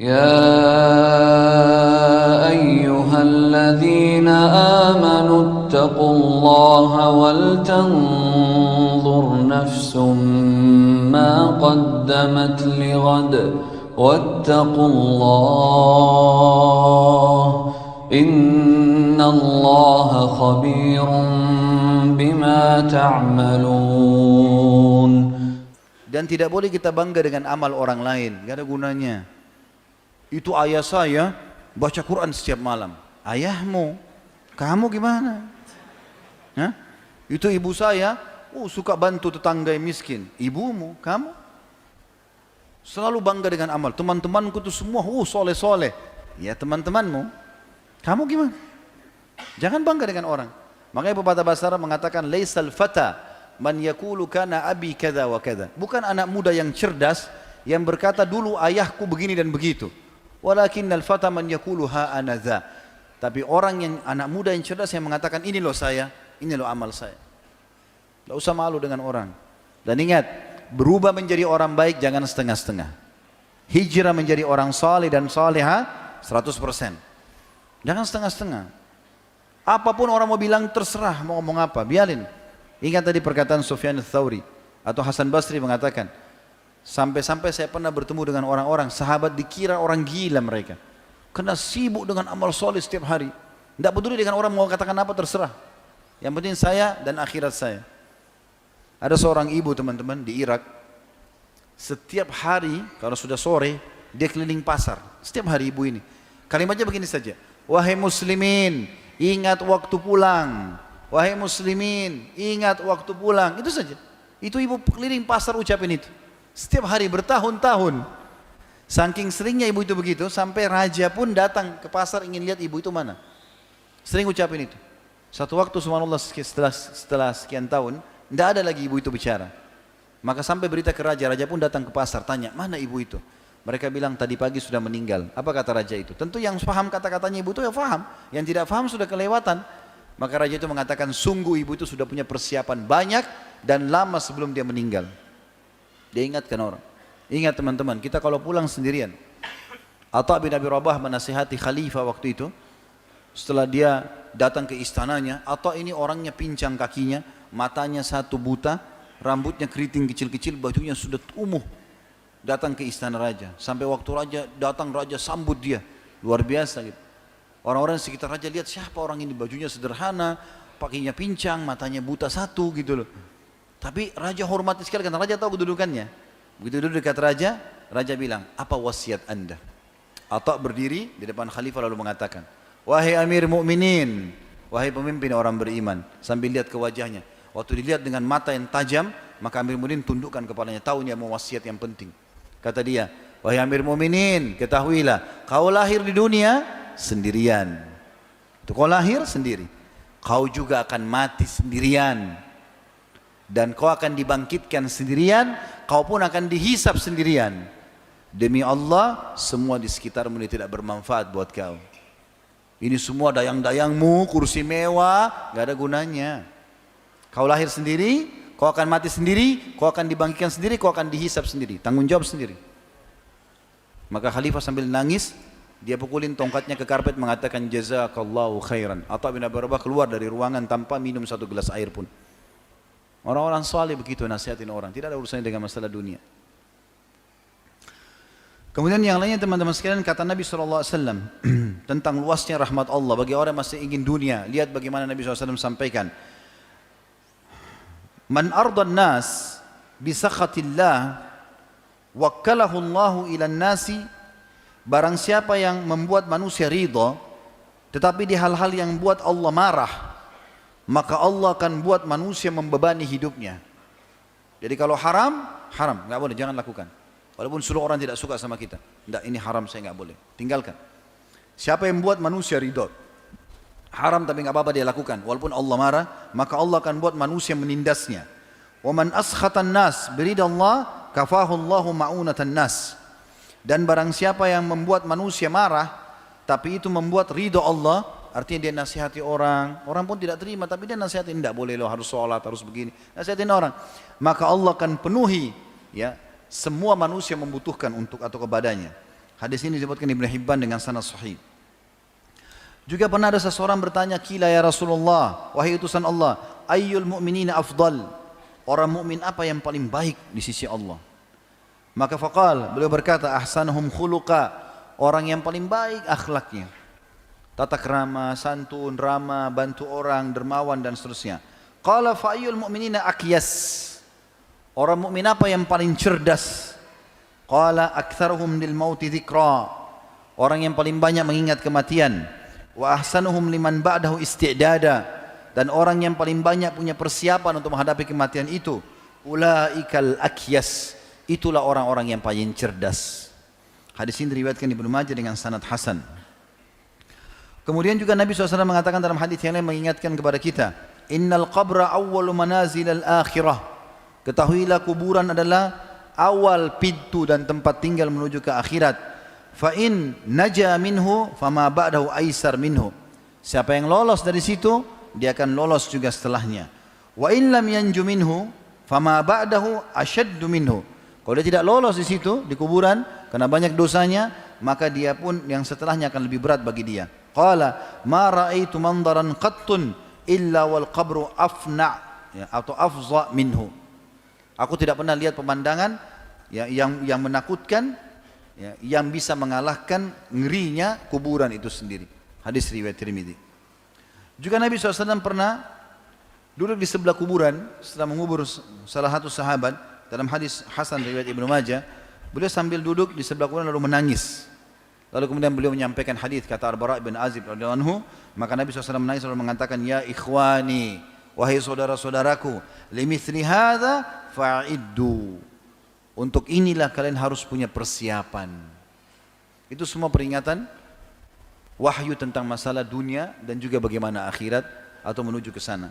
يا أيها الذين آمنوا اتقوا الله ولتنظر نفس ما قدمت لغد واتقوا الله إن الله خبير بما تعملون. Dan tidak boleh kita bangga dengan amal orang lain, gak ada gunanya. Itu ayah saya baca Quran setiap malam. Ayahmu, kamu gimana? Hah? Itu ibu saya, suka bantu tetangga yang miskin. Ibumu, kamu? Selalu bangga dengan amal. Teman-temanku itu semua, soleh-soleh. Ya teman-temanmu, kamu gimana? Jangan bangga dengan orang. Makanya pepatah bahasa Arab mengatakan, laisal fata man yakulu kana abi kada wa kada. Bukan anak muda yang cerdas yang berkata dulu ayahku begini dan begitu. Walakinnal fata man yakulu ha ana dza. Tapi orang yang anak muda yang cerdas yang mengatakan ini loh saya, ini loh amal saya. Tidak usah malu dengan orang. Dan ingat, berubah menjadi orang baik jangan setengah-setengah. Hijrah menjadi orang saleh dan saleha 100%. Jangan setengah-setengah. Apapun orang mau bilang terserah mau ngomong apa, biarin. Ingat tadi perkataan Sufyan ats-Tsauri atau Hasan Basri mengatakan, sampai-sampai saya pernah bertemu dengan orang-orang sahabat dikira orang gila mereka, karena sibuk dengan amal soleh setiap hari. Tidak peduli dengan orang mau katakan apa terserah. Yang penting saya dan akhirat saya. Ada seorang ibu teman-teman di Irak, setiap hari kalau sudah sore dia keliling pasar. Setiap hari ibu ini kalimatnya begini saja, wahai muslimin ingat waktu pulang. Wahai muslimin, ingat waktu pulang. Itu saja. Itu ibu keliling pasar ucapin itu. Setiap hari bertahun-tahun. Saking seringnya ibu itu begitu, sampai raja pun datang ke pasar ingin lihat ibu itu mana. Sering ucapin itu. Satu waktu subhanallah setelah sekian tahun, tidak ada lagi ibu itu bicara. Maka sampai berita ke raja, raja pun datang ke pasar, tanya, mana ibu itu? Mereka bilang tadi pagi sudah meninggal. Apa kata raja itu? Tentu yang paham kata-katanya ibu itu ya paham. Yang tidak paham sudah kelewatan. Maka raja itu mengatakan sungguh ibu itu sudah punya persiapan banyak dan lama sebelum dia meninggal. Dia ingatkan orang. Ingat teman-teman, kita kalau pulang sendirian. Atha bin Abi Rabah menasihati khalifah waktu itu. Setelah dia datang ke istananya, Atha ini orangnya pincang kakinya, matanya satu buta, rambutnya keriting kecil-kecil, bajunya sudah umuh. Datang ke istana raja. Sampai waktu raja datang, raja sambut dia. Luar biasa gitu. Orang-orang di sekitar raja lihat siapa orang ini, bajunya sederhana, pakainya pincang, matanya buta satu gitu loh. Tapi raja hormati sekali karena raja tahu kedudukannya. Begitu duduk dekat raja, raja bilang, apa wasiat anda? Atha berdiri di depan khalifah lalu mengatakan, wahai amir mu'minin, wahai pemimpin orang beriman, sambil lihat ke wajahnya. Waktu dilihat dengan mata yang tajam, maka amir mu'minin tundukkan kepalanya, tahu dia mau wasiat yang penting. Kata dia, wahai amir mu'minin, ketahuilah, kau lahir di dunia sendirian. Itu kau lahir sendiri. Kau juga akan mati sendirian. Dan kau akan dibangkitkan sendirian, kau pun akan dihisap sendirian. Demi Allah, semua di sekitarmu ini tidak bermanfaat buat kau. Ini semua dayang-dayangmu, kursi mewah, gak ada gunanya. Kau lahir sendiri, kau akan mati sendiri, kau akan dibangkitkan sendiri, kau akan dihisap sendiri. Tanggung jawab sendiri. Maka khalifah sambil nangis, dia pukulin tongkatnya ke karpet mengatakan jazakallahu khairan. Atha bin Abi Rabah keluar dari ruangan tanpa minum satu gelas air pun. Orang-orang saleh begitu nasihatin orang, tidak ada urusannya dengan masalah dunia. Kemudian yang lainnya teman-teman sekalian, kata Nabi SAW tentang luasnya rahmat Allah bagi orang yang masih ingin dunia. Lihat bagaimana Nabi SAW sampaikan, man ardan nas bisakhatillah wakkalahu Allahu ilan nasi. Barang siapa yang membuat manusia ridha, tetapi di hal-hal yang buat Allah marah, maka Allah akan buat manusia membebani hidupnya. Jadi kalau haram, haram, nggak boleh, jangan lakukan. Walaupun seluruh orang tidak suka sama kita, tidak, ini haram, saya nggak boleh, tinggalkan. Siapa yang buat manusia ridha, haram tapi nggak apa-apa dia lakukan, walaupun Allah marah, maka Allah akan buat manusia menindasnya. Wa man askhatan nas biridallah kafahu Allahu ma'unatan nas. Dan barang siapa yang membuat manusia marah, tapi itu membuat ridha Allah, artinya dia nasihati orang, orang pun tidak terima, tapi dia nasihatin, tidak boleh lo harus sholat, harus begini, nasihatin orang, maka Allah akan penuhi ya semua manusia membutuhkan untuk atau kepadanya. Hadis ini disebutkan Ibnu Hibban dengan sanad sahih. Juga pernah ada seseorang bertanya, "Qila ya Rasulullah, wahai utusan Allah, ayyul mu'minina afdal?" Orang mukmin apa yang paling baik di sisi Allah? Maka faqal, beliau berkata, "Ahsanuhum khuluqa." Orang yang paling baik akhlaknya. Tata krama, santun, ramah, bantu orang, dermawan dan seterusnya. Qala fa ayyul mu'minina aqyas? Orang mukmin apa yang paling cerdas? Qala aktsaruhum lil mauti dzikra. Orang yang paling banyak mengingat kematian. Wa ahsanuhum liman ba'dahu isti'dada. Dan orang yang paling banyak punya persiapan untuk menghadapi kematian itu. Ulaikal aqyas. Itulah orang-orang yang paling cerdas. Hadis ini diriwayatkan Ibnu Majah dengan sanad hasan. Kemudian juga Nabi SAW mengatakan dalam hadis yang lain mengingatkan kepada kita, innal qabra awwalu manazil al-akhirah. Ketahuilah kuburan adalah awal pintu dan tempat tinggal menuju ke akhirat. Fa in naja minhu fama ba'dahu aisar minhu. Siapa yang lolos dari situ, dia akan lolos juga setelahnya. Wa in lam yanju minhu fama ba'dahu ashaddu minhu. Kalau dia tidak lolos di situ, di kuburan, karena banyak dosanya, maka dia pun yang setelahnya akan lebih berat bagi dia. Qala ma ra'aitu mandaran qattun illa wal qabru afna' ya, atau afza minhu. Aku tidak pernah lihat pemandangan ya, yang menakutkan ya, yang bisa mengalahkan ngerinya kuburan itu sendiri. Hadis riwayat Tirmidzi. Juga Nabi SAW pernah duduk di sebelah kuburan setelah mengubur salah satu sahabat. Dalam hadis Hasan riwayat Ibnu Majah, beliau sambil duduk di sebelah kuburan lalu menangis. Lalu kemudian beliau menyampaikan hadis kata Al-Bara' bin Azib radhiyallahu anhu, maka Nabi SAW menangis lalu mengatakan, ya ikhwani, wahai saudara-saudaraku, limithli hadza fa'iddu. Untuk inilah kalian harus punya persiapan. Itu semua peringatan wahyu tentang masalah dunia dan juga bagaimana akhirat atau menuju ke sana.